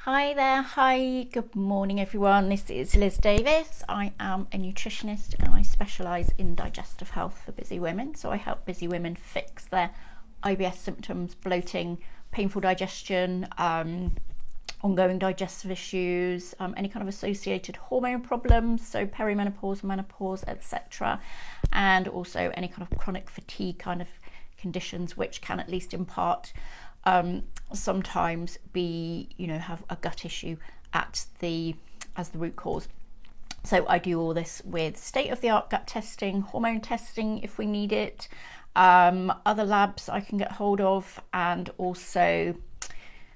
Hi there, hi, good morning everyone. This is Liz Davis. I am a nutritionist and I specialise in digestive health for busy women. So I help busy women fix their IBS symptoms, bloating, painful digestion, ongoing digestive issues, any kind of associated hormone problems, so perimenopause, menopause, etc. And also any kind of chronic fatigue kind of conditions which can at least in part sometimes be, have a gut issue as the root cause. So I do all this with state-of-the-art gut testing, hormone testing if we need it, other labs I can get hold of, and also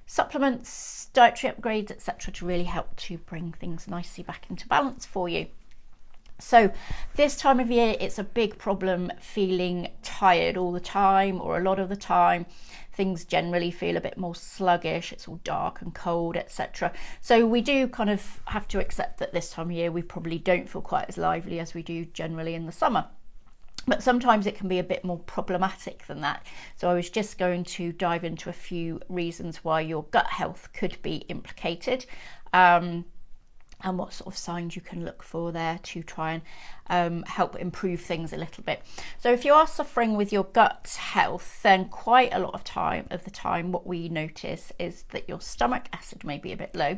supplements, dietary upgrades, etc. to really help to bring things nicely back into balance for you. So this time of year, it's a big problem feeling tired all the time or a lot of the time. Things generally feel a bit more sluggish, it's all dark and cold, etc. So we do kind of have to accept that this time of year we probably don't feel quite as lively as we do generally in the summer. But sometimes it can be a bit more problematic than that. So I was just going to dive into a few reasons why your gut health could be implicated. And what sort of signs you can look for there to try and help improve things a little bit. So if you are suffering with your gut health, then quite a lot of the time what we notice is that your stomach acid may be a bit low.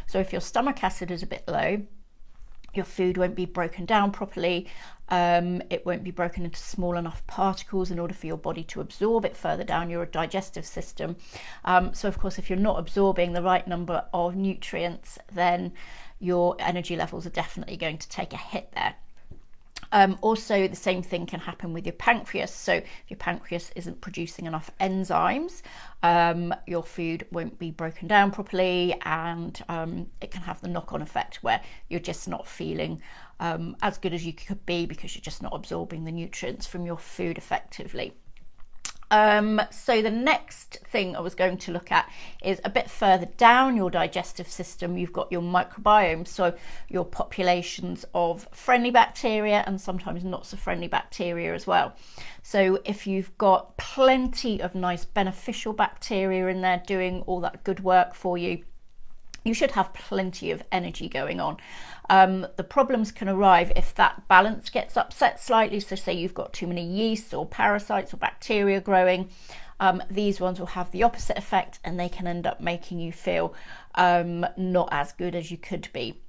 So if your stomach acid is a bit low, your food won't be broken down properly. It won't be broken into small enough particles in order for your body to absorb it further down your digestive system. So of course, if you're not absorbing the right number of nutrients, then your energy levels are definitely going to take a hit there. Also, the same thing can happen with your pancreas. So if your pancreas isn't producing enough enzymes, your food won't be broken down properly, and it can have the knock-on effect where you're just not feeling as good as you could be because you're just not absorbing the nutrients from your food effectively. So the next thing I was going to look at is a bit further down your digestive system. You've got your microbiome, so your populations of friendly bacteria and sometimes not so friendly bacteria as well. So if you've got plenty of nice beneficial bacteria in there doing all that good work for you, you should have plenty of energy going on. The problems can arrive if that balance gets upset slightly. So say you've got too many yeasts or parasites or bacteria growing. These ones will have the opposite effect and they can end up making you feel not as good as you could be.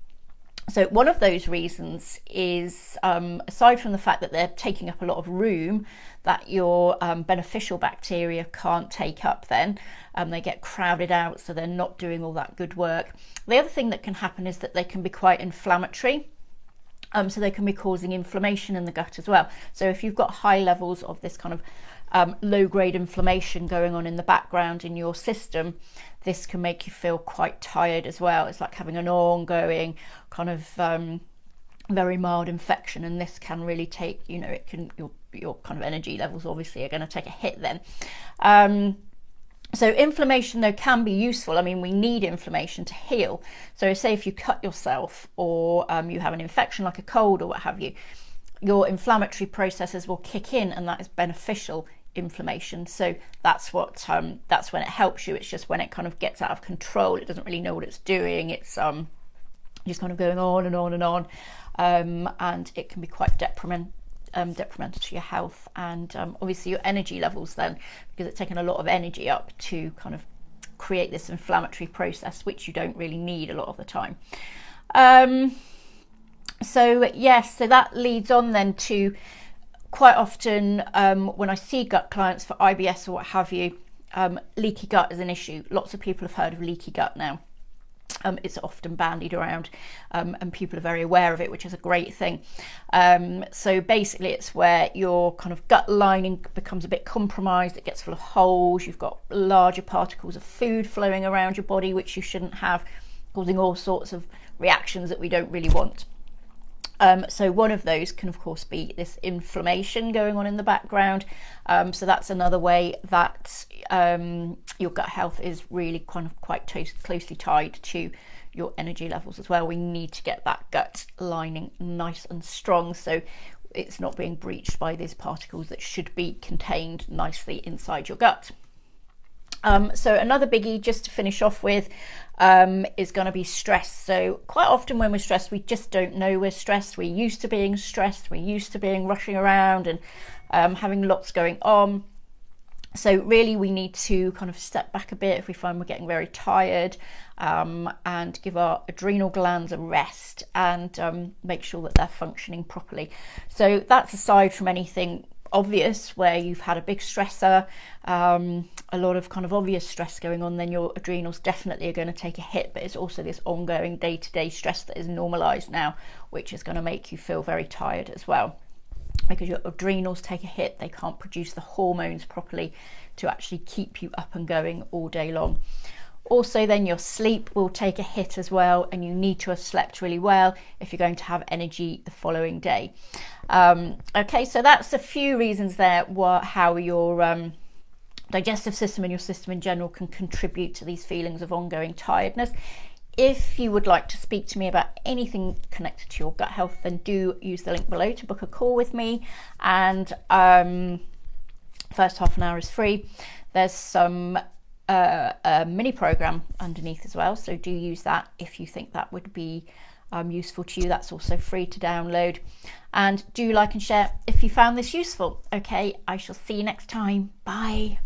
So one of those reasons is, aside from the fact that they're taking up a lot of room that your beneficial bacteria can't take up, then they get crowded out, so they're not doing all that good work. The other thing that can happen is that they can be quite inflammatory. So they can be causing inflammation in the gut as well. So if you've got high levels of this kind of low-grade inflammation going on in the background in your system, this can make you feel quite tired as well. It's like having an ongoing kind of very mild infection, and this can really take, it can your kind of energy levels obviously are going to take a hit then. So inflammation though can be useful. I mean, we need inflammation to heal. So say if you cut yourself or you have an infection like a cold or what have you, your inflammatory processes will kick in, and that is beneficial inflammation. So that's when it helps you. It's just when it kind of gets out of control, it doesn't really know what it's doing. It's just kind of going on and on and on, and it can be quite detrimental to your health and obviously your energy levels then, because it's taken a lot of energy up to kind of create this inflammatory process, which you don't really need a lot of the time. So that leads on then to quite often when I see gut clients for IBS or what have you, leaky gut is an issue. Lots of people have heard of leaky gut now. It's often bandied around and people are very aware of it, which is a great thing. So basically it's where your kind of gut lining becomes a bit compromised, it gets full of holes, you've got larger particles of food flowing around your body, which you shouldn't have, causing all sorts of reactions that we don't really want. So one of those can of course be this inflammation going on in the background. So that's another way that your gut health is really kind of quite closely tied to your energy levels as well. We need to get that gut lining nice and strong so it's not being breached by these particles that should be contained nicely inside your gut. So another biggie just to finish off with is going to be stress. So quite often when we're stressed, we just don't know we're stressed. We're used to being stressed. We're used to being rushing around and having lots going on. So really we need to kind of step back a bit if we find we're getting very tired, and give our adrenal glands a rest, and make sure that they're functioning properly. So that's aside from anything obvious where you've had a big stressor, a lot of kind of obvious stress going on, then your adrenals definitely are going to take a hit. But it's also this ongoing day-to-day stress that is normalized now, which is going to make you feel very tired as well, because your adrenals take a hit. They can't produce the hormones properly to actually keep you up and going all day long. Also then your sleep will take a hit as well, and you need to have slept really well if you're going to have energy the following day. Okay, so that's a few reasons there how your digestive system and your system in general can contribute to these feelings of ongoing tiredness. If you would like to speak to me about anything connected to your gut health, then do use the link below to book a call with me. And first half an hour is free. There's some a mini program underneath as well, so do use that if you think that would be useful to you. That's also free to download. And do like and share if you found this useful. Okay, I shall see you next time. Bye.